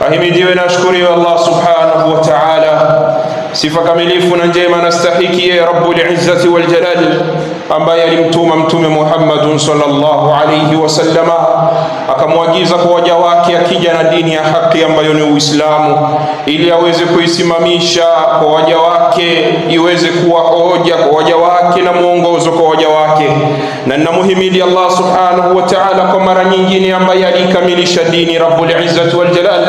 Ahimidiwe na ashukuriwe Allah subhanahu wa ta'ala, sifa kamilifu na njema nastahiki yeye Rabbul Izzati wal Jalal, ambaye alimtuma Mtume Muhammadun sallallahu alayhi wasallama, akamwagiza kwa waja wake akija na dini ya haki ambayo ni Uislamu, ili aweze kuisimamisha kwa waja wake, iweze kuwa hoja kwa waja wake na mwongozo kwa waja wake. Na namuhimidi Allah subhanahu wa ta'ala kwa mara nyingine, ambaye alikamilisha dini Rabbul Izzati wal Jalal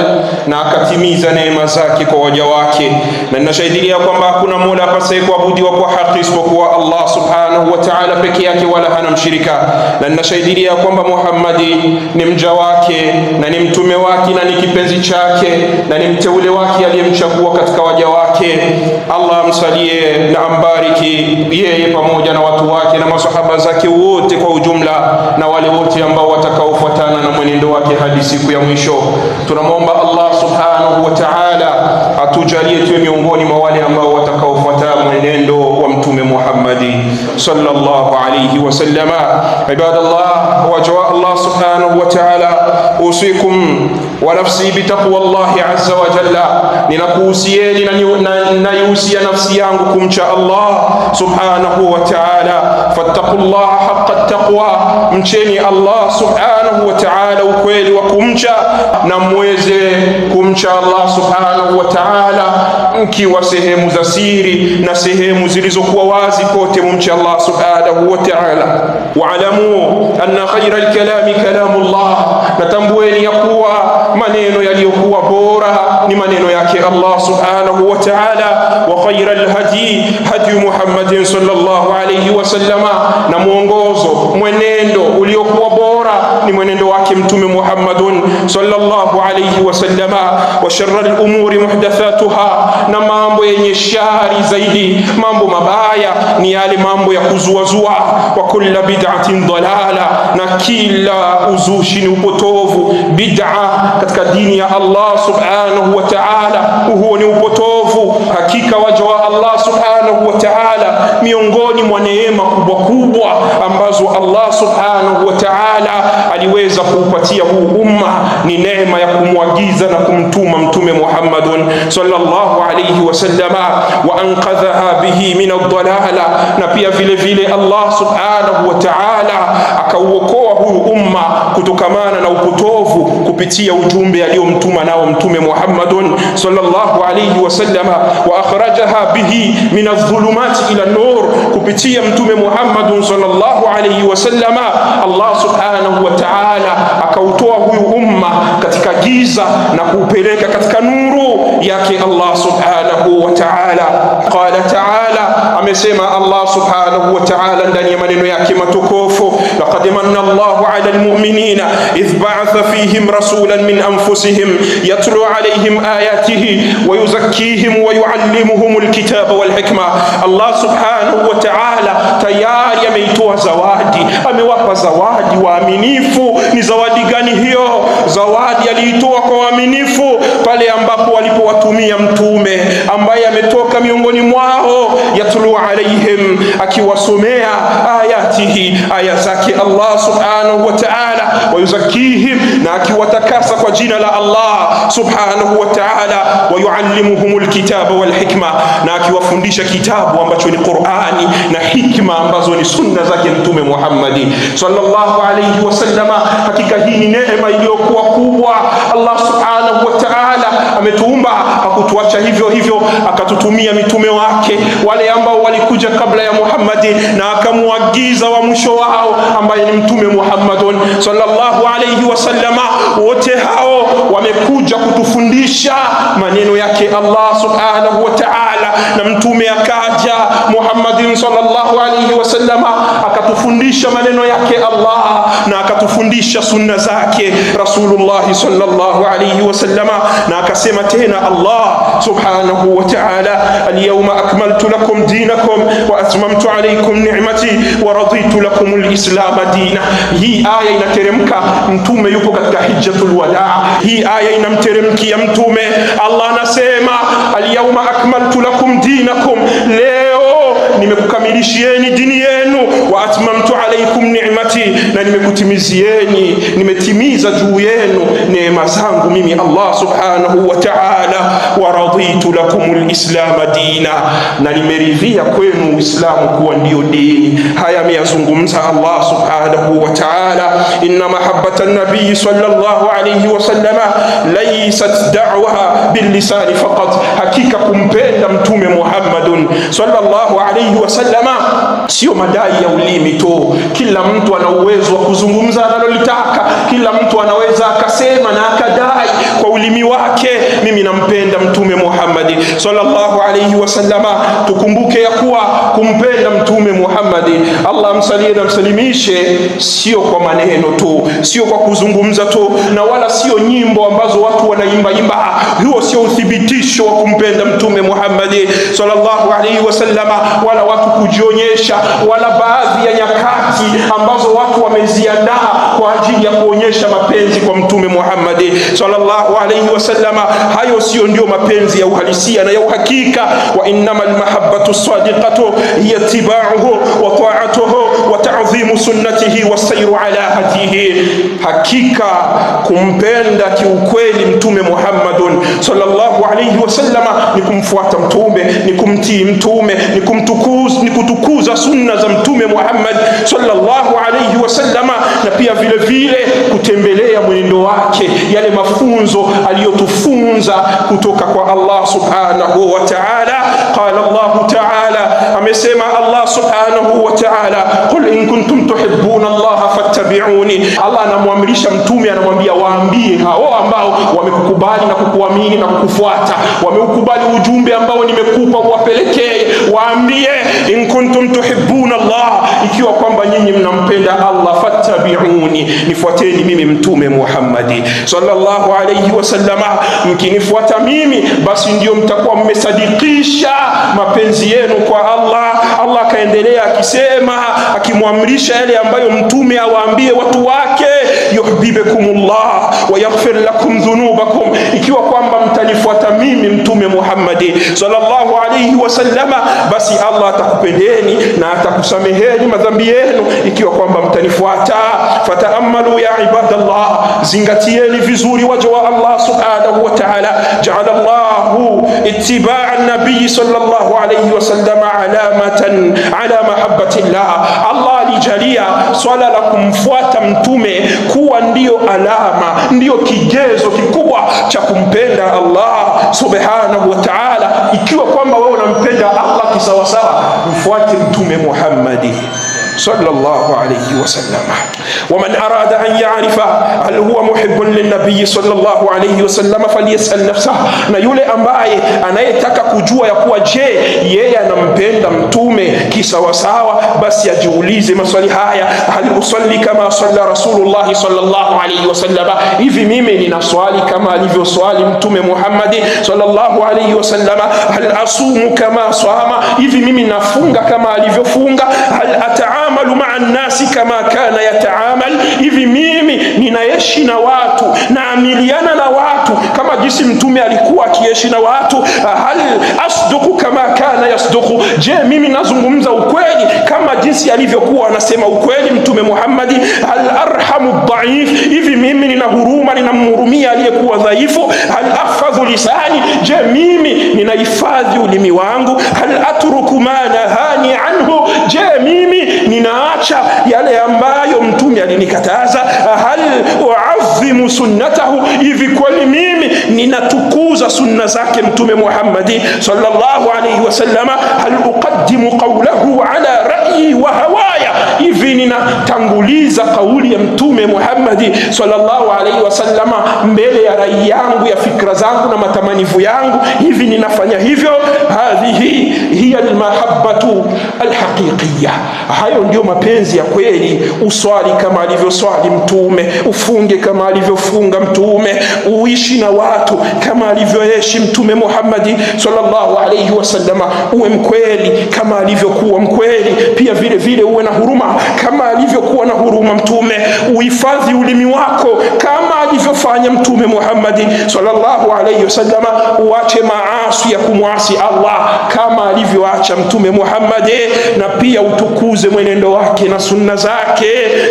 na akatimiza neema zake kwa waja wake. Na ninashuhudia kwamba hakuna mola apasaye kuabudiwa kwa haki isipokuwa Allah subhanahu wa ta'ala peke yake, wala hana mshirika. Na ninashuhudia kwamba Muhammadi ni mja wake na ni mtume wake na ni kipenzi chake na ni mteule wake aliyemchagua katika waja wake. Allah amsalie na ambariki yeye pamoja na watu wake na masahaba zake wote kwa ujumla, na wale wote ambao watakaofuatana na mwenendo wake hadi siku ya mwisho. Tunamwomba Allah subhanahu wa ta'ala atujalie tuwe miongoni mwa wale ambao watakaofuata mwenendo wa Mtume Muhammadi sallallahu alayhi wasallama. Ibadallah, wajwa Allah subhanahu wa ta'ala, usikum wa nafsi bitaqwa Allah azza wa jalla. Ninakuhusieni na naihusia nafsi yangu kumcha Allah subhanahu wa ta'ala. Fattaqullaha haqqa taqwa, mcheni Allah subhanahu wa ta'ala ukweli wa kumcha, na mweze kumcha Allah subhanahu wa ta'ala mkiwa sehemu za siri na sehemu zilizokuwa wazi, pote mumcha Allah subhanahu wa ta'ala. Wa'lamu anna khayra al-kalami kalamullah, natambueni ya kuwa maneno yaliyokuwa bora ni maneno yake Allah subhanahu wa ta'ala. Wa khayra al-hadi hadi Muhammadin sallallahu alayhi wasallama, na mwongozo mwenendo uliokuwa bora ni mwenendo wake Mtume Muhammadun sallallahu alayhi wasallama. Wa sharra al-umuri muhdathatuha, na mambo yenye shari zaidi, mambo mabaya ni yale mambo ya kuzuazua. Wa kullu bid'atin dalala, na kila uzushi ni upotovu. Bid'a katika dini ya Allah subhanahu wa ta'ala, huo ni upotovu. Hakika waja wa Allah subhanahu wa ta'ala, miongoni mwa neema kubwa kubwa ambazo Allah subhanahu wa ta'ala aliweza kuupatia huu umma ni neema ya kumwagiza na kumtuma Mtume Muhammadun sallallahu alayhi wasallama, wa anqadhaha bihi min ad-dalala, na pia vile vile Allah subhanahu wa ta'ala akauokoa huu umma kutokamana na upotovu kupitia ujumbe aliyomtuma nao Mtume Muhammadun sallallahu alayhi wasallama. Wa akhrajaha bihi min adh-dhulumati ila an-nur, kupitia Mtume Muhammadun sallallahu alayhi wasallama Allah subhanahu wa ta'ala akautoa huyu umma katika giza na kuupeleka katika nuru yake Allah subhanahu wa ta'ala. Qala ta'ala, amesema Allah subhanahu wa ta'ala ndani ya maneno yake matukufu, laqad manna Allahu 'ala al-mu'minina idh ba'atha fihim rasulan min anfusihim yatlu 'alayhim ayatihi wa yuzakkihim wa yu'allimuhum al-kitaba wal hikma. Allah subhanahu wa ta'ala tayari ameitoa zawadi, amewapa zawadi waaminifu. Ni zawadi gani hiyo? Zawadi aliitoa kwa waaminifu pale ambapo walipowatumia mtume ambaye ametoka miongoni mwao, yatlu alaihim, akiwasomea ayatihi, aya zake Allah subhanahu wa ta'ala, wa yuzakihim, na akiwatakasa kwa jina la Allah subhanahu wa ta'ala, wa yuallimuhumul kitaba wal hikma, na akiwafundisha kitabu ambacho ni Qur'ani na hikma ambazo ni sunna zake Mtume Muhammadi sallallahu alayhi wasallama. Hakika hii ni neema iliyokuwa kubwa. Allah subhanahu wa ta'ala ametuumba, hakutuacha hivyo hivyo, akatutumia mitume wake wale ambao walikuja kabla ya Muhammadi, na akamuagiza wa mwisho wao ambaye ni Mtume Muhammadun sallallahu alayhi wasallama. Wote hao wamekuja kutufundisha maneno yake Allah subhanahu wa ta'ala, na mtume akaja Muhammadin sallallahu alayhi wasallama akatufundisha maneno yake Allah, na akatufundisha sunna zake Rasulullah sallallahu alayhi wasallama. Na akasema tena Allah subhanahu wa ta'ala, al-yawma akmaltu lakum dinakum wa atmamtu alaykum ni'mati wa raditu lakum al-islam dina. Hii aya inateremka, mtume yupo katika hijjatul wadaa. Hii aya inamteremkia mtume. Allah anasema al-yawma akmaltu lakum dinakum, leo nimekukamilishieni dini yenu, wa atmamtu alaykum ni'mati atmamti, na nimekutimizieni, nimetimiza juu yenu neema zangu mimi Allah subhanahu wa ta'ala. Wa raditu lakumul islam dina, na nimeridhia kwenu Uislamu kuwa ndio dini. Haya ameyazungumza Allah subhanahu wa ta'ala. Inna mahabbata an-nabiy sallallahu alayhi wa sallama laysat da'waha bil lisan faqat, hakika kumpenda mtume Muhammadun sallallahu alayhi wa sallama sio madai ya ulimi tu. Kila mtu ana uwezo wa kuzungumza analolitaka, kila mtu anaweza akasema na akadai kwa ulimi wake, mimi nampenda mtume Muhammad sallallahu alayhi wasallama. Tukumbuke ya kuwa kumpenda mtume Muhammad, Allah msalie na msalimishe, sio kwa maneno tu, sio kwa kuzungumza tu, na wala sio nyimbo ambazo watu wanaimba imba. Huo sio uthibitisho wa kumpenda mtume Muhammad sallallahu alayhi wasallama, wala watu kujionyesha, wala baadhi ya nyakati ambazo watu wameziandaa kwa ajili ya kuonyesha mapenzi kwa mtume Muhammad sallallahu alayhi wasallama. Hayo sio ndio mapenzi ya uhalisia na ya uhakika. Wa innamal mahabbatu sadiqatu hiya ittiba'uhu wa ta'atuhu wa ta'dhimu sunnatihi wa sayru ala hadihi. Hakika kumpenda kiukweli mtume Muhammadun sallallahu alayhi wasallama ni kumfuata mtume, ni kumtii mtume, ni kutukuza sunna za mtume Muhammad sallallahu alayhi wasallama, na pia vile vile kutembelea mwenendo wake, yale mafunzo aliyotufunza kutoka kwa Allah subhanahu wa ta'ala. Qala Allah ta'ala, amesema Allah subhanahu wa ta'ala, qul in kuntum tuhibbuna Allah fattabi'uni. Allah anamwamrisha mtume, anamwambia waambie hao ambao wamekukubali na kukuamini na kukufuata, wameukubali ujumbe ambao nimekupa uwapelekee, waambie in kuntum tuhibbuna Allah, ikiwa kwamba nyinyi mnampenda Allah, fattabi'uni, nifuateni mimi mtume Muhammad sallallahu alayhi wasallama. Mkinifuata mimi, basi ndio mtakuwa mmesadikisha mapenzi yenu kwa Allah. Allah kaendelea akisema, akimwamrisha yale ambayo mtume awaambie watu wake, yuhibbukumullah wa yaghfir lakum dhunubakum, ikiwa kwamba mtanifuata mimi mtume Muhammad sallallahu alayhi wasallama, basi Allah atakupendeni na atakusameheni madhambi yenu ikiwa kwamba mtanifuata. Fataammalu ya ibadallah, zingatieni vizuri waja wa Allah subhanahu wa ta'ala. Ja'ala Allahu ittiba'a an-nabiy sallallahu alayhi wasallam alamatan ala mahabbati Allah. Allah alijalia swala la kumfuata mtume kuwa ndio alama, ndio kigezo kikubwa cha kumpenda Allah subhanahu wa ta'ala. Ikiwa kwamba wewe unampenda Allah kisawasawa, mfuate mtume Muhammad sallallahu alayhi wasallam. ومن أراد أن يعرف هل هو محب للنبي صلى الله عليه وسلم فليسأل نفسه, na yule ambaye anayetaka kujua ya kuwa je yeye anampenda mtume kisawasawa, basi ajiulize maswali haya: hal usalli kama salla rasulullah sallallahu alayhi wasallam, hivi mimi ninaswali kama alivyoswali mtume Muhammad sallallahu alayhi wasallam? Hal asumu kama sama, hivi mimi nafunga kama alivyofunga? Hal ataamalu ma'a nasi kama kana yataamal, hivi mimi ninaishi na watu, naamiliana na watu kama jinsi mtume alikuwa akiishi na watu? Hal asduqu kama kana yasduqu, je mimi nazungumza ukweli kama jinsi alivyokuwa anasema ukweli mtume Muhammad? Hal arhamu dhaif, hivi mimi nina huruma, ninamhurumia aliyekuwa dhaifu? Hal ahfadhu lisani, je mimi ninahifadhi ulimi wangu? Hal atruku ma nahani anhu, je mimi ninaacha yale ambayo mtume alinikataza? Hal uazzimu sunnatahu, hivi kweli mimi ninatukuza sunna zake mtume Muhammad sallallahu alayhi wasallama? Hal uqaddimu qawlahu ala ra'yi wa hawaya, hivi ninatanguliza kauli ya mtume Muhammad sallallahu alayhi wasallama mbele ya rai yangu, ya fikra zangu na matamanivu yangu? Hivi ninafanya hivyo? Hadhihi hiya almahabbatu alhaqiqiyya, hayo ndio mapenzi ya kweli. Uswali kama alivyoswali mtume, ufunge kama alivyofunga mtume, uishi na watu kama alivyoishi mtume Muhammad sallallahu alayhi wasallama, uwe mkweli kama alivyokuwa mkweli, pia vile vile uwe na huruma kama alivyokuwa na huruma mtume, uhifadhi ulimi wako kama kama alivyofanya Mtume Muhammad sallallahu alayhi wasallam, uache maasi ya kumwasi Allah kama alivyoacha Mtume Muhammad, na pia utukuze mwenendo wake na sunna zake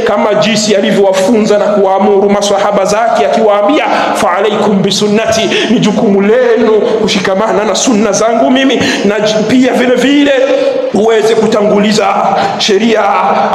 kama jinsi alivyowafunza na kuwaamuru maswahaba zake, akiwaambia fa alaikum bisunnati, ni jukumu lenu kushikamana na sunna zangu mimi, na pia vile vile uweze kutanguliza sheria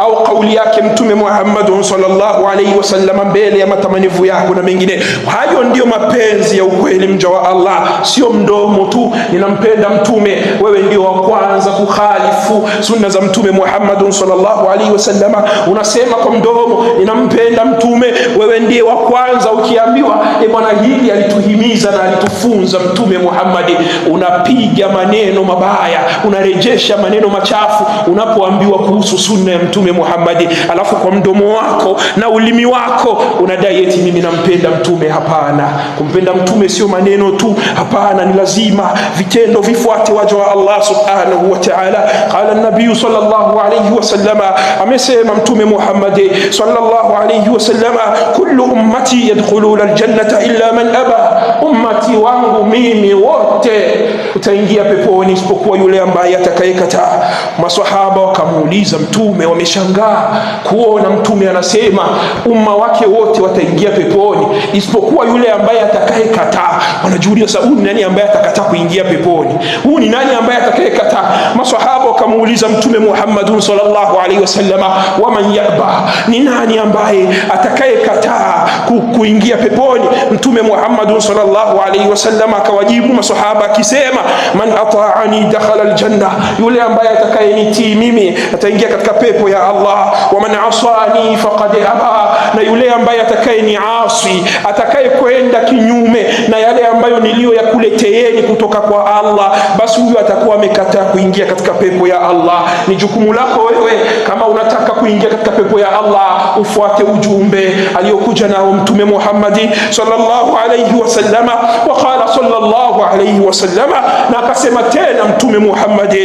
au kauli yake Mtume Muhammad sallallahu alaihi wasallam mbele ya matamanivu yako na mengine. Hayo ndio mapenzi ya ukweli, mja wa Allah, sio mdomo tu ninampenda mtume. Wewe ndio wa kwanza kukhalifu sunna za Mtume Muhammad sallallahu alaihi wasallam, unasema kwa mdomo ninampenda mtume. Wewe ndiye wa kwanza ukiambiwa bwana hili alituhimiza na alitufunza Mtume Muhammad, unapiga maneno mabaya, unarejesha maneno machafu unapoambiwa kuhusu sunna ya Mtume Muhammad, alafu kwa mdomo wako na ulimi wako unadai eti mimi nampenda mtume. Hapana, kumpenda mtume sio maneno tu, hapana, ni lazima vitendo vifuate. Waja wa Allah subhanahu wa ta'ala, qala an-nabiy sallallahu alayhi wasallam, amesema Mtume Muhammad sallallahu alayhi wasallam, kullu ummati yadkhuluna al-jannata illa man aba, ummati wangu mimi wote utaingia peponi isipokuwa yule ambaye atakayekataa. Maswahaba wakamuuliza Mtume, wameshangaa kuona Mtume anasema umma wake wote wataingia peponi isipokuwa yule ambaye atakayekataa. Wanajiuliza sasa, huyu ni nani ambaye atakataa kuingia peponi? Huyu ni nani ambaye atakayekataa? Maswahaba wakamuuliza Mtume Muhammad sallallahu alaihi wasallam, wa man yaba, ni nani ambaye atakayekataa kuingia peponi? Mtume Muhammad sallallahu alaihi wasallam akawajibu maswahaba akisema, man ata'ani dakhala aljanna, yule ambaye atakayenitii mimi ataingia katika pepo ya Allah. Wa man asani faqad aba, na yule ambaye atakayeniasi, atakayekwenda kinyume na yale ambayo niliyoyakuleteeni kutoka kwa Allah, basi huyo atakuwa amekataa kuingia katika pepo ya Allah. Ni jukumu lako wewe, kama unataka kuingia katika pepo ya Allah, ufuate ujumbe aliyokuja nao Mtume Muhammad sallallahu alayhi wasallam. Wa qala sallallahu alayhi wasallam, na akasema tena Mtume Muhammad,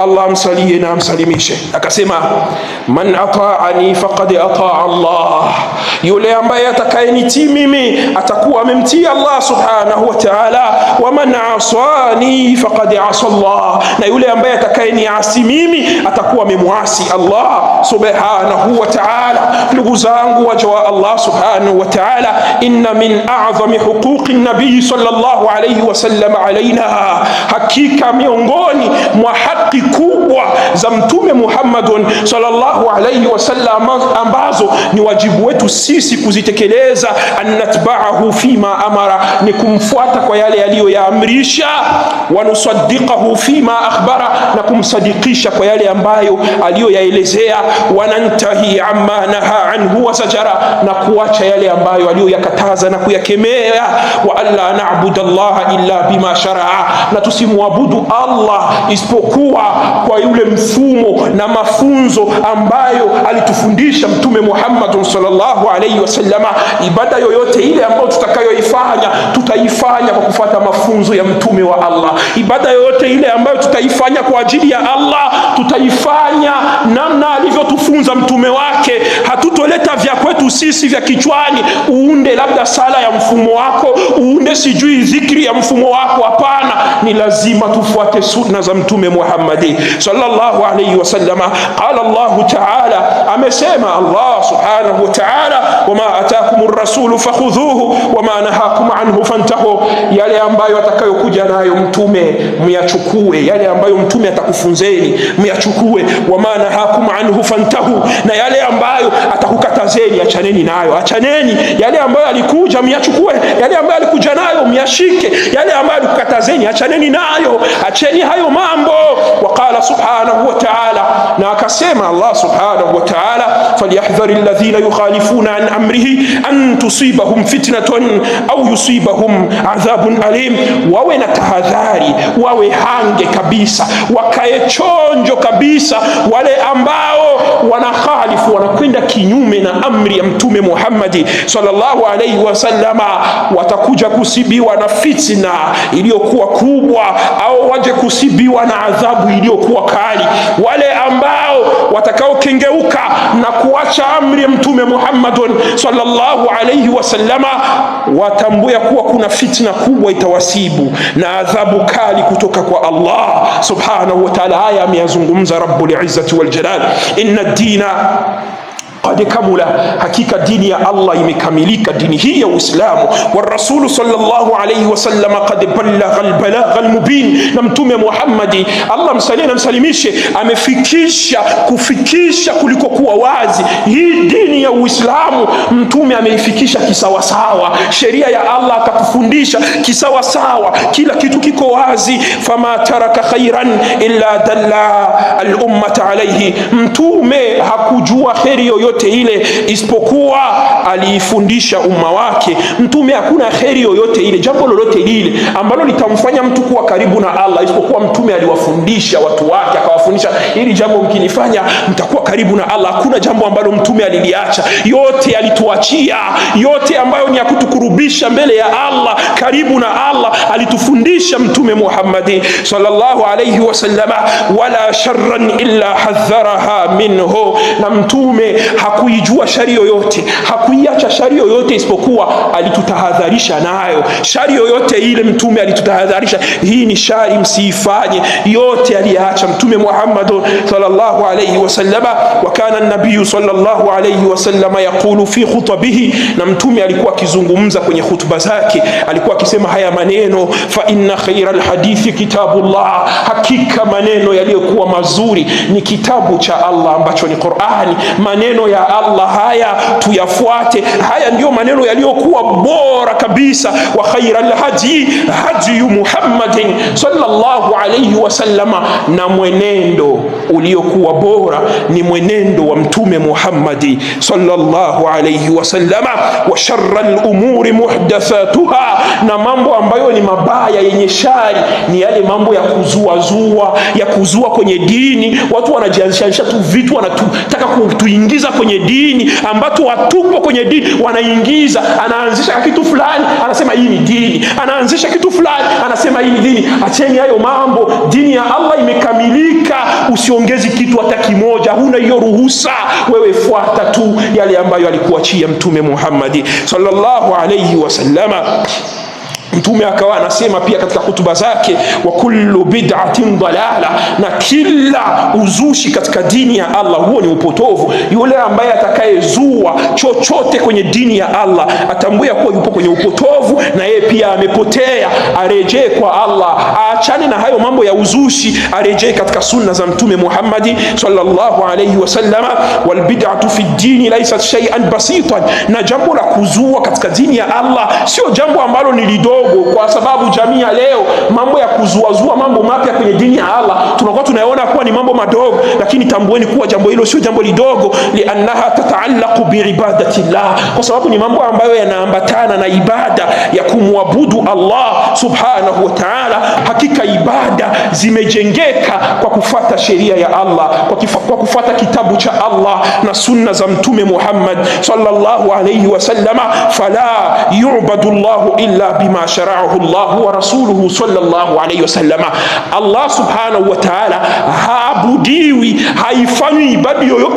Allah amsalie na amsalimishe, akasema, man ata'ani faqad ata'a Allah, yule ambaye atakayenitii mimi atakuwa amemtii Allah subhanahu wa ta'ala. Wa man asani faqad asa Allah, na yule ambaye atakayeniasi mimi atakuwa amemwasi Allah subhanahu wa ta'ala. Ndugu zangu waja wa Allah subhanahu wa ta'ala, inna min a'zami huquqi nabii sallallahu alayhi wasallam alaina, hakika miongoni mwa haki kubwa za Mtume Muhammad sallallahu alayhi wasallam ambazo ni wajibu wetu sisi kuzitekeleza, annatba'ahu fima amara, ni kumfuata kwa yale aliyoyaamrisha, wa nusaddiqahu fima akhbara, na kumsadikisha kwa yale ambayo aliyoyaelezea, wa nantahi amma naha anhu wa sajara, na kuacha yale ambayo aliyoyakataza na kuyakemea, wa alla na'budallaha illa bima sharaa, na tusimwabudu Allah isipokuwa kwa yule mfumo na mafunzo ambayo alitufundisha Mtume Muhammad sallallahu alayhi wasallama. Ibada yoyote ile ambayo tutakayoifanya, tutaifanya kwa kufuata mafunzo ya mtume wa Allah. Ibada yoyote ile ambayo tutaifanya kwa ajili ya Allah, tutaifanya namna alivyotufunza mtume wake. Hatutoleta vya kwetu sisi vya kichwani, uunde labda sala ya mfumo wako, uunde sijui dhikri ya mfumo wako. Hapana, ni lazima tufuate sunna za Mtume Muhammad sallallahu alayhi wasallama. Qala Allah ta'ala, amesema Allah subhanahu wa ta'ala, wama atakumur rasulu fakhudhuhu wama nahakum anhu fantahu, yale ambayo atakayokuja nayo mtume myachukue, yale ambayo mtume atakufunzeni myachukue, wama nahakum anhu fantahu, na yale ambayo atakukatazeni achaneni nayo, achaneni. Yale ambayo alikuja myachukue, yale ambayo alikuja nayo myashike, yale ambayo alikukatazeni achaneni nayo, acheni hayo mambo. Waqala subhanahu wa ta'ala, na akasema Allah subhanahu wa ta'ala, falyahdhari alladhina yukhalifuna an amrihi an tusibahum fitnatun au yusibahum adhabun alim, wawe na tahadhari, wawe hange kabisa, wakae chonjo kabisa wale ambao wanakhalifu, wanakwenda kinyume na amri ya Mtume Muhammad sallallahu alayhi wasallama, watakuja kusibiwa na fitna iliyokuwa kubwa, au waje kusibiwa na adhabu iliyokuwa kali. Wale ambao watakao kengeuka na kuacha amri ya Mtume Muhammadun sallallahu alayhi wasallama, watambue kuwa kuna fitna kubwa itawasibu na adhabu kali kutoka kwa Allah subhanahu wa ta'ala. Haya ameyazungumza Rabbul Izzati wal Jalal, inna dina qad kamula, hakika dini ya Allah imekamilika, dini hii ya Uislamu. Wa Rasulu sallallahu alayhi wasallam qad ballagha al-balagha al-mubin, na Mtume Muhammadi, Allah msalie na msalimishe, kufikisha kuliko kuwa wazi. Hii dini ya Uislamu Mtume ameifikisha kisawasawa, sheria ya Allah akatufundisha kisawasawa, kila kitu kiko wazi. Fama taraka khairan illa dalla al-ummata alayhi, Mtume hakujua kheri yoyote ile isipokuwa aliifundisha umma wake. Mtume hakuna kheri yoyote ile, jambo lolote lile ambalo litamfanya mtu kuwa karibu na Allah, isipokuwa Mtume aliwafundisha watu wake, akawafundisha hili jambo mkinifanya mtakuwa karibu na Allah. Hakuna jambo ambalo Mtume aliliacha, yote alituachia, yote ambayo ni ya kutukurubisha mbele ya Allah, karibu na Allah, alitufundisha Mtume Muhammad sallallahu alayhi wasallama. Wala sharran illa hadharaha minhu, na Mtume hakuijua shari yoyote, hakuiacha shari yoyote isipokuwa alitutahadharisha nayo. Shari yoyote ile Mtume alitutahadharisha, hii ni shari, msiifanye. Yote aliacha Mtume Muhammad sallallahu alayhi wasallama. Wa kana an-nabiy sallallahu alayhi wasallama yaqulu fi khutbihi, na Mtume alikuwa akizungumza kwenye hutuba zake, alikuwa akisema haya maneno: fa inna khayral hadithi kitabullah, hakika maneno yaliyokuwa mazuri ni kitabu cha Allah ambacho ni Qur'ani. Maneno ya Allah haya tuyafuate, haya ndio maneno yaliyokuwa bora kabisa. Wa khairal hadi hadi Muhammadin sallallahu alayhi wasallama, na mwenendo uliokuwa bora ni mwenendo wa Mtume Muhammadi sallallahu alayhi wasallama. Wa sharral umuri muhdathatuha, na mambo ambayo ni mabaya yenye shari ni yale mambo ya kuzua kwenye dini. Watu wanajianzisha tu vitu, wanataka kutuingiza kwenye dini ambapo watupo kwenye dini, wanaingiza, anaanzisha kitu fulani anasema hii ni dini, anaanzisha kitu fulani anasema hii ni dini. Acheni hayo mambo, dini ya Allah imekamilika, usiongezi kitu hata kimoja, huna hiyo ruhusa. Wewe fuata tu yale ambayo alikuachia Mtume Muhammad sallallahu alayhi wasallama. Mtume akawa anasema pia katika hutuba zake: wa kullu bid'atin dalala, na kila uzushi katika dini ya Allah huo ni upotovu. Yule ambaye atakayezua chochote kwenye dini ya Allah atambue kuwa yupo kwenye upotovu, na yeye pia amepotea. Arejee kwa Allah, aachane na hayo mambo ya uzushi, arejee katika sunna za Mtume Muhammad sallallahu alayhi wasallama. Wal bid'atu fi dini laysat shay'an basitan, na jambo la kuzua katika dini ya Allah sio jambo ambalo ni lidogo, kwa sababu jamii ya leo mambo ya kuzuazua mambo mapya kwenye dini ya Allah tunakuwa tunaona kuwa ni mambo madogo, lakini tambueni kuwa jambo hilo sio jambo lidogo. Liannaha tataallaqu biibadatillah, kwa sababu ni mambo ambayo yanaambatana na ibada ya kumwabudu Allah subhanahu wa ta'ala. Hakika ibada zimejengeka kwa kufuata sheria ya Allah, kwa kufuata kitabu cha Allah na sunna za Mtume Muhammad sallallahu alayhi wasallama. Fala yu'badu Allahu illa bima shara'ahu Allah wa rasuluhu sallallahu alayhi wasallama. Allah subhanahu wa ta'ala haabudiwi, haifanywi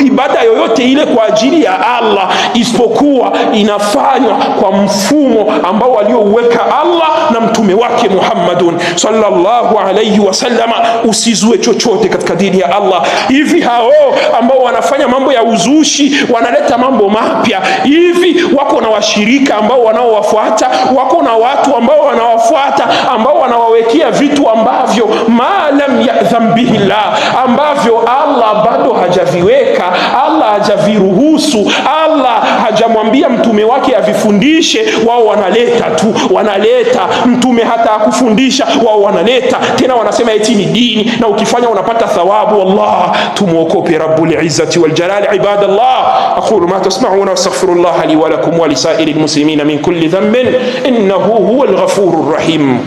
ibada yoyote ile kwa ajili ya Allah, isipokuwa inafanywa kwa mfumo ambao aliouweka Allah na mtume wake Muhammadun sallallahu alayhi wasallama. Usizue chochote katika dini ya Allah. Hivi hao ambao wanafanya mambo ya uzushi, wanaleta mambo mapya hivi, wako na washirika ambao wanaowafuata, wako na watu ambao wanawafuata, ambao wanawawekea vitu ambavyo ma lam ya'dham bihi Allah, ambavyo Allah bado hajaviweka, Allah hajaviruhusu, Allah hajamwambia mtume wake avifundishe. Wao wanaleta tu, wanaleta. Mtume hata akufundisha, wao wanaleta tena, wanasema eti ni dini, na ukifanya unapata thawabu. Allah, tumuokope Rabbul Izzati wal Jalal. Ibadallah, aqulu ma tasma'una wastaghfirullah li wa lakum wa lisairil muslimina min kulli dhanbin innahu huwal ghafurur rahim.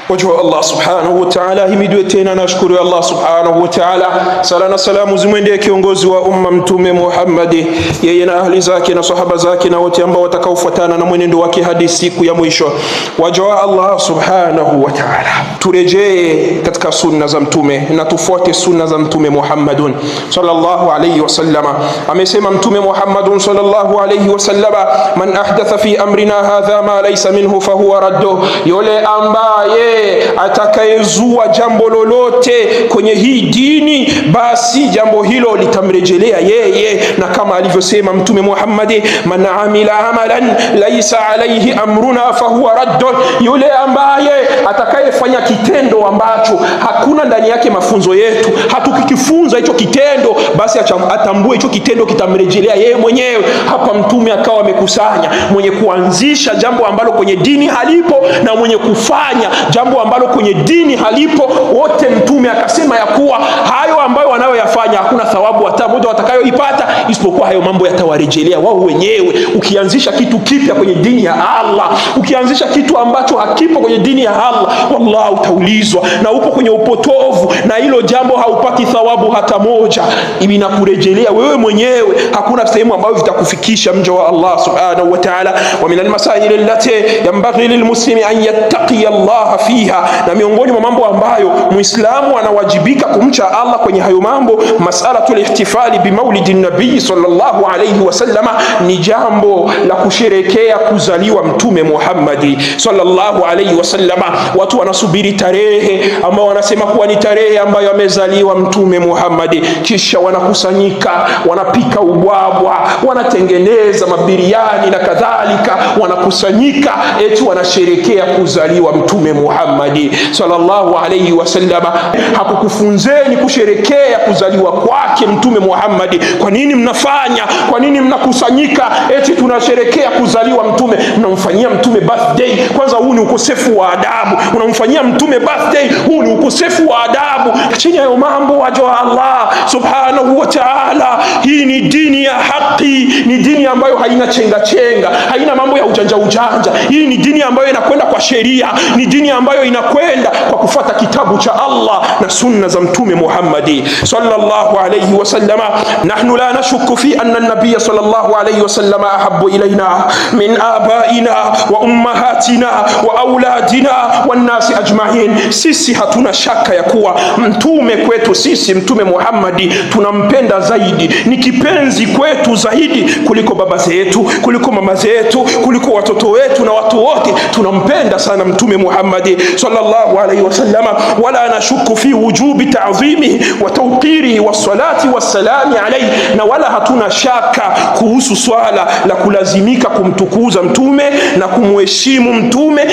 Wajua Allah subhanahu wa ta'ala, himidiwe tena na shukuru Allah subhanahu wa ta'ala. Sala na salamu zimwendee kiongozi wa umma Mtume Muhammad, yeye na ahli zake na sahaba zake na wote ambao watakaofuatana na mwenendo wake hadi siku ya mwisho. Wajua Allah subhanahu wa ta'ala, turejee katika sunna za Mtume na tufuate sunna za Mtume Muhammadun sallallahu alayhi wasallama. Amesema Mtume Muhammadun sallallahu alayhi wasallama, man ahdatha fi amrina hadha ma laysa minhu fahuwa raddu, yule ambaye atakayezua jambo lolote kwenye hii dini, basi jambo hilo litamrejelea yeye. Na kama alivyosema Mtume Muhammad, man amila amalan laysa alayhi amruna fahuwa raddun, yule ambaye atakayefanya kitendo ambacho hakuna ndani yake mafunzo yetu, hatukikifunza hicho kitendo, basi atambue hicho kitendo kitamrejelea yeye mwenyewe. Hapa Mtume akawa amekusanya mwenye kuanzisha jambo ambalo kwenye dini halipo na mwenye kufanya jambo ambalo kwenye dini halipo, wote Mtume akasema ya kuwa hayo ambayo wanayoyafanya hakuna thawabu hata moja watakayoipata, isipokuwa hayo mambo yatawarejelea wao wenyewe. Ukianzisha kitu kipya kwenye dini ya Allah, ukianzisha kitu ambacho hakipo kwenye dini ya Allah, wallahi utaulizwa na upo kwenye upotovu, na hilo jambo haupati thawabu hata moja, inakurejelea wewe mwenyewe. Hakuna sehemu ambayo vitakufikisha mja wa Allah subhanahu wa ta'ala. Wa min almasail allati yanbaghi lilmuslimi an yattaqi Allah fiha, na miongoni mwa mambo ambayo Muislamu anawajibika kumcha Allah kwenye hayo mambo, mas'alatul ihtifali bi maulidin nabii sallallahu alayhi wasallama, ni jambo la kusherekea kuzaliwa Mtume Muhammad sallallahu alayhi wasallama. Watu wanasubiri tarehe ambao wanasema kuwa ni tarehe ambayo amezaliwa Mtume Muhammad, kisha wanakusanyika, wanapika ubwabwa, wanatengeneza mabiriani na kadhalika, wanakusanyika eti wanasherekea kuzaliwa Mtume Muhammad sallallahu alayhi wasallama. Hakukufunzeni kusherekea kuzaliwa kwake Mtume Muhammad. Kwa nini mnafanya? Kwa nini mnakusanyika eti tunasherekea kuzaliwa Mtume? Mnamfanyia Mtume birthday. Kwanza huu ni ukosefu wa adabu. Unamfanyia Mtume birthday, huu ni ukosefu wa adabu. Chini ya mambo wajua Allah subhanahu wa ta'ala, hii ni dini ya haki, ni dini ambayo haina chenga chenga, haina mambo ya ujanja ujanja. Hii ni dini ambayo inakwenda kwa sheria, ni dini ambayo inakwenda kwa kufuata kitabu cha Allah na sunna za Mtume Muhammad sallallahu alayhi wasallama. Nahnu la nashukku fi anna an-nabiy sallallahu alayhi wasallama ahabbu ilayna min abaina wa ummahatina wa auladina wan nasi ajma'in. Sisi hatuna shaka ya kuwa mtume kwetu sisi, Mtume Muhammad tunampenda zaidi, ni kipenzi kwetu zaidi kuliko baba zetu, kuliko mama zetu, kuliko watoto wetu na watu wote. Tunampenda sana Mtume Muhammad sallallahu alayhi wasallama. Wala nashuku fi wujubi ta'zimihi wa tawqirihi wa salati wa salami alayhi, na wala hatuna shaka kuhusu swala la kulazimika kumtukuza mtume na kumheshimu mtume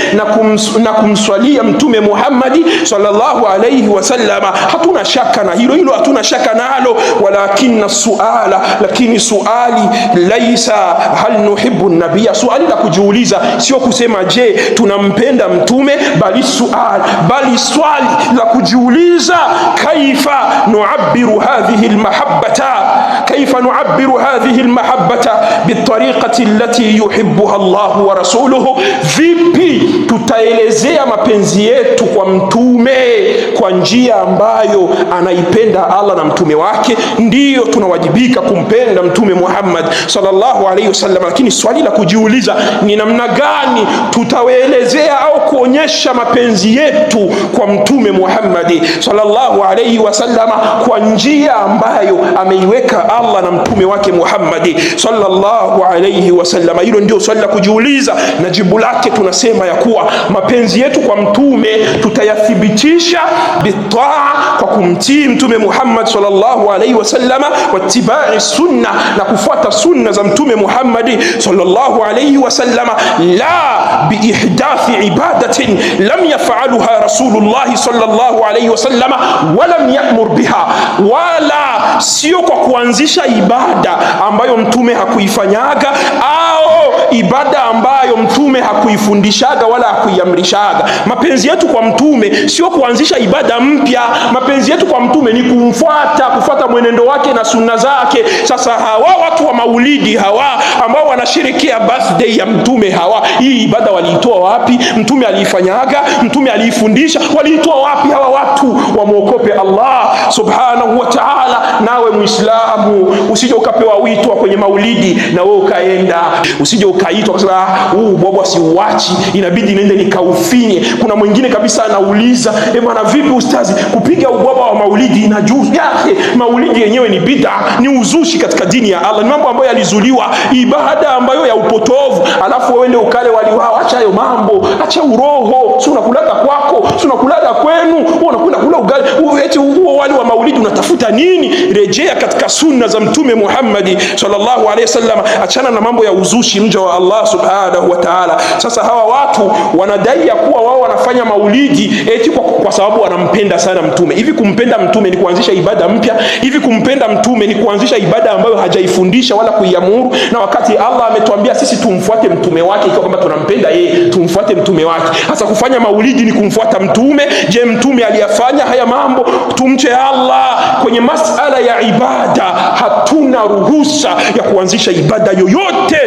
na kumswalia Mtume Muhammad sallallahu alayhi wasallama. Hatuna shaka na hilo hatuna shaka nalo. Walakinna suala, lakini suali laisa hal nuhibbu an-nabiyya, suali la kujiuliza sio kusema je tunampenda mtume, bali swali la kujiuliza kaifa nu'abbiru hadhihi al-mahabbata bitariqati allati yuhibbuha Allah wa rasuluhu, vipi tutaelezea mapenzi yetu kwa mtume kwa njia ambayo anaipenda Allah na mtume wake. Ndiyo tunawajibika kumpenda Mtume Muhammad sallallahu alayhi wasallam, lakini swali la kujiuliza ni namna gani tutawaelezea au kuonyesha mapenzi yetu kwa Mtume Muhammad sallallahu alayhi wasallam kwa njia ambayo ameiweka Allah na mtume wake Muhammad sallallahu alayhi wasallam. Hilo ndio swali la kujiuliza, na jibu lake tunasema ya kuwa mapenzi yetu kwa mtume tutayathibitisha bitaa, kwa kumtii Mtume Muhammad sallallahu alayhi wasallam, wattibai sunna, na kufuata sunna za Mtume Muhammad sallallahu alayhi wasallam, la biihdathi ibadatin lam yaf'alha Rasulullah sallallahu alayhi wasallam wa lam ya'mur biha, wala sio kwa kuanzisha ibada ambayo mtume hakuifanyaga ibada ambayo mtume hakuifundishaga wala hakuiamrishaga. Mapenzi yetu kwa mtume sio kuanzisha ibada mpya. Mapenzi yetu kwa mtume ni kufuata mwenendo wake na sunna zake. Sasa hawa watu wa maulidi hawa ambao wanasherehekea birthday ya mtume hawa, hii ibada waliitoa wapi? Mtume aliifanyaga? Mtume aliifundisha? Waliitoa wapi hawa watu? Wamuokope Allah subhanahu wa ta'ala. Nawe Muislamu usije ukapewa wito kwenye maulidi na wewe ukaenda, usije ukaitwa kasema bwana si uachi, inabidi niende nikaufinye. Kuna mwingine kabisa anauliza, bwana vipi ustazi, kupiga ubwabwa wa maulidi inajuzu? Yake maulidi yenyewe ni bid'a, ni uzushi katika dini ya Allah, ni mambo ambayo yalizuliwa, ibada ambayo ya upotovu. Alafu wewe ndio ukale wali wao. Acha hayo mambo, acha uroho. Si unakulaga kwako, si unakulaga kwenu, unakwenda kula ugali. Eti huo wali wa maulidi unatafuta nini? Rejea katika sunna za mtume Muhammad sallallahu alaihi wasallam. Achana na mambo ya uzushi, mja wa Allah subhanahu wa ta'ala. Sasa hawa watu wanadai ya kuwa wao wanafanya maulidi eti kwa sababu wanampenda sana mtume. Hivi kumpenda mtume ni kuanzisha ibada mpya? Hivi kumpenda mtume ni kuanzisha ibada ambayo hajaifundisha wala kuiamuru? Na wakati Allah ametuambia sisi tumfuate mtume wake, ikiwa kwamba tunampenda yeye, tumfuate mtume wake. Sasa kufanya maulidi ni kumfuata mtume? Je, mtume aliyafanya haya mambo? Tumche Allah. Kwenye masala ya ibada hatuna ruhusa ya kuanzisha ibada yoyote,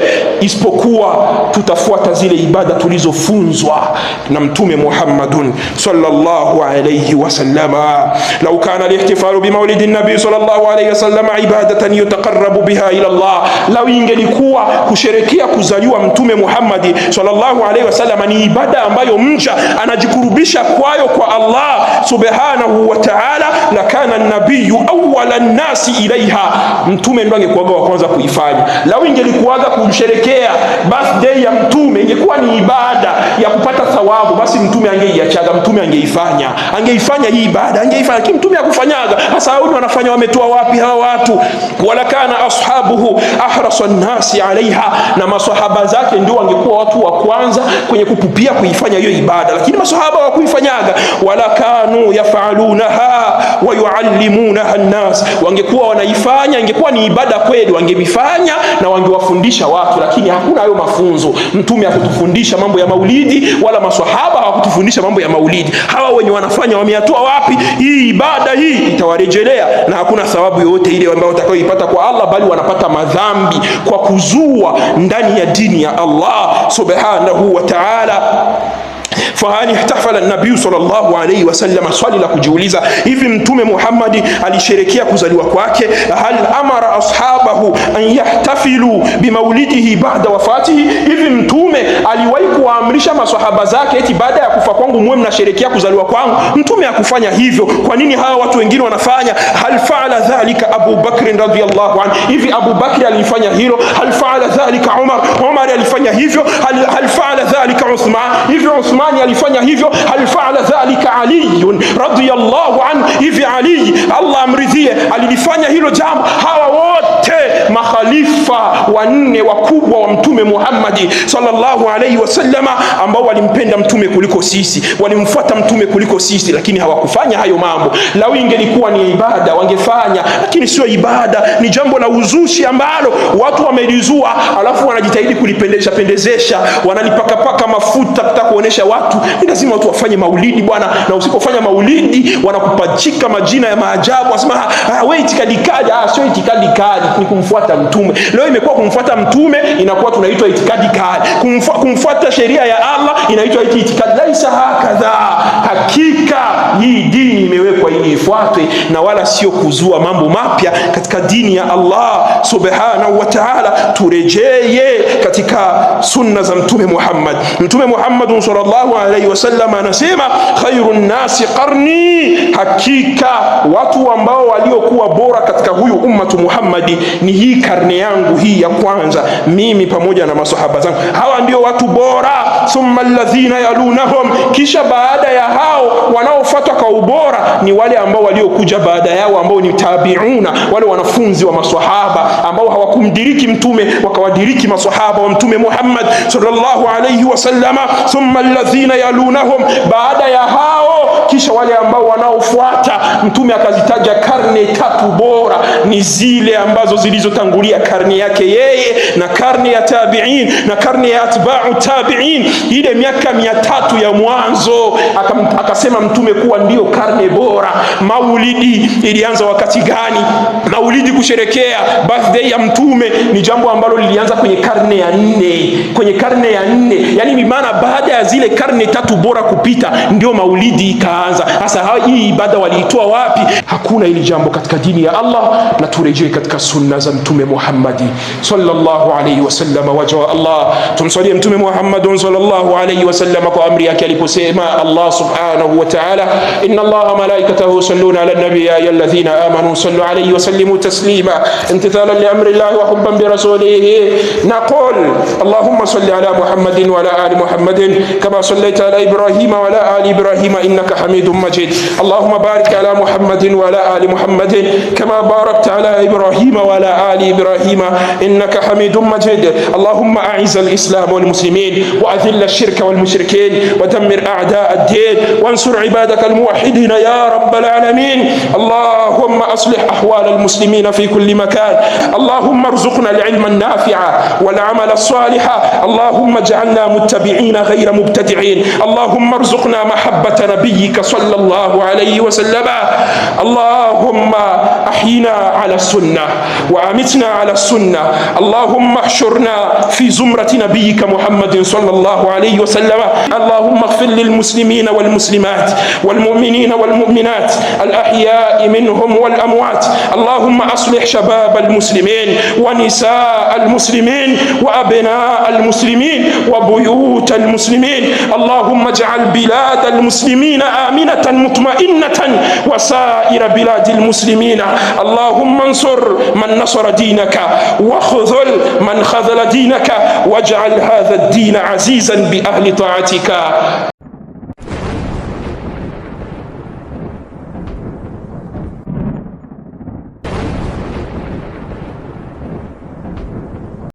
isipokuwa tutafuata zile ibada tulizofunzwa na mtume Muhammadun sallallahu alayhi wasallam. Lau kana al-ihtifalu bi maulidin nabii sallallahu alayhi wasallam ibadatan yutaqarrabu biha ila Allah, lau ingelikuwa kusherekea kuzaliwa mtume Muhammad sallallahu alayhi wasallam ni ibada ambayo mja anajikurubisha kwayo kwa Allah subhanahu wa ta'ala, la kana an-nabiyyu awwala an-nasi ilaiha, mtume ndo angekuwa wa kwanza kuifanya. Lau ingelikuwa kusherekea birthday ya mtume ingekuwa ni ibada ya kupata thawabu, basi mtume angeiachaga, mtume angeifanya hii ibada, angeifanya. Lakini mtume hakufanyaga. Sasa hao wanafanya, wametoa wapi hawa watu? Wala kana ashabuhu ahrasan nasi alaiha, na maswahaba zake ndio wangekuwa watu wa kwanza kwenye kupupia kuifanya hiyo ibada, lakini maswahaba hawakuifanyaga. Wala kanu yafalunaha wa yuallimunaha an-nas, wangekuwa wanaifanya, ingekuwa ni ibada kweli, wangeifanya na wangewafundisha watu, lakini hakuna hayo mafunzo. Mtume hakutufundisha mambo ya maulidi, wala maswahaba hawakutufundisha mambo ya maulidi. Hawa wenye wanafanya wameyatoa wapi? Hii ibada hii itawarejelea na hakuna thawabu yoyote ile ambayo watakayoipata kwa Allah, bali wanapata madhambi kwa kuzua ndani ya dini ya Allah subhanahu wa ta'ala. Fahali ihtafala an-nabii sallallahu alayhi wasallam, swali la kujiuliza, hivi mtume Muhammad alisherekea kuzaliwa kwake? Hal amara ashabahu an yahtafilu bimaulidihi ba'da wafatihi, hivi mtume aliwahi kuamrisha maswahaba zake eti baada ya kufa kwangu muwe mnasherekea kuzaliwa kwangu? Mtume hakufanya hivyo. Kwa nini hawa watu wengine wanafanya? Hal fa'ala dhalika Abu Bakr radhiyallahu anhu, hivi Abu Bakr alifanya hilo? Hal fa'ala dhalika Umar alifanya hivyo? Hal fa'ala dhalika Uthman, hivi Uthman alifanya hivyo? Hal fa'ala dhalika Ali radhiyallahu anhu, hivi Ali Allah amridhie alilifanya hilo jambo? Hawa wote makhalifa wanne wakubwa wa mtume Muhammad sallallahu alayhi wasallama, ambao walimpenda mtume kuliko sisi, walimfuata mtume kuliko sisi, lakini hawakufanya hayo mambo. Lau ingelikuwa ni ibada wangefanya, lakini sio ibada, ni jambo la uzushi ambalo watu wamelizua, alafu wanajitahidi kulipendezesha, wanalipaka mafuta kutaka kuonesha watu ni lazima watu wafanye maulidi bwana. Na usipofanya maulidi wanakupachika majina ya maajabu, wasema wewe itikadi kali. Sio itikadi kali, ni kumfuata mtume. Leo imekuwa kumfuata mtume inakuwa tunaitwa itikadi kali, kumfuata sheria ya Allah inaitwa itikadi. Laisa hakadha, hakika hii dini imewekwa ili ifuatwe na wala sio kuzua mambo mapya katika dini ya Allah subhanahu wa ta'ala. Turejee katika sunna za mtume Muhammad. Mtume Muhammad sallallahu alaihi wasallam anasema khairun nasi qarni, hakika watu ambao waliokuwa bora katika huyu ummatu Muhammadi ni hii karne yangu hii ya kwanza, mimi pamoja na masahaba zangu. Hawa ndio watu bora. Thumma alladhina yalunahum, kisha baada ya hao wanaofuata kwa ubora ni wale ambao waliokuja baada yao, ambao ni tabiuna, wale wanafunzi wa maswahaba ambao hawakumdiriki mtume wakawadiriki maswahaba wa mtume Muhammad sallallahu alayhi wasallama. Thumma alladhina yalunahum, baada ya hao kisha wale ambao wanaofuata. Mtume akazitaja karne tatu bora, ni zile ambazo zilizotangulia karne yake yake yeye na karne ya tabi'in na karne ya atba'u tabi'in, ile miaka 300 ya mwanzo. Akasema Mtume kuwa ndiyo karne bora. Maulidi ilianza wakati gani? Maulidi, kusherekea birthday ya Mtume, ni jambo ambalo lilianza kwenye karne ya 4, kwenye karne ya 4. Yani maana baada ya zile karne 3 bora kupita ndio maulidi ikaanza. Sasa hii ibada waliitoa wapi? Hakuna hili jambo katika dini ya Allah, na turejee katika sunna za Mtume Muhammad sallallahu alayhi wasallam. Waja wa Allah, tumsalie Mtume Muhammad sallallahu alayhi wasallam kwa amri yake aliposema Allah subhanahu wa ta'ala, inna Allaha malaikatahu yusalluna ala nabi ya ayyuhalladhina amanu sallu alayhi wa sallimu taslima imtithalan li amri Allah wa hubban bi rasulihi. Naqul Allahumma salli ala Muhammadin wa ala ali Muhammadin kama sallaita ala Ibrahim wa ala ali Ibrahim innaka Hamidum Majid. Allahumma barik ala Muhammadin wa ala ali Muhammadin kama barakta ala Ibrahim wa ala ali Ibrahim innaka Hamidum Majid. Allahumma a'izz al-islam wal muslimin wa adhill ash-shirka wal mushrikin wa dammir a'da' ad-din wansur ibadak al-muwahhidin ya rabbal alamin. Allahumma aslih ahwal al-muslimin fi kulli makan. Allahumma arzuqna al-ilma an-nafi'a wal 'amala as-saliha. Allahumma ij'alna muttabi'ina ghayra mubtadi'in. Allahumma arzuqna mahabbata nabiyyika sallallahu alayhi wa sallam. Allahumma ahyina 'ala as-sunnah wa amitna 'ala as-sunnah. Allahumma احشرنا في زمرة نبيك محمد صلى الله عليه وسلم. اللهم اغفر للمسلمين والمسلمات والمؤمنين والمؤمنات الأحياء منهم والأموات. اللهم أصلح شباب المسلمين ونساء المسلمين وأبناء المسلمين وبيوت المسلمين. اللهم اجعل بلاد المسلمين آمنة مطمئنة وسائر بلاد المسلمين. اللهم انصر من نصر دينك وخذل من خذل دينك واجعل هذا الدين عزيزا بأهل طاعتك.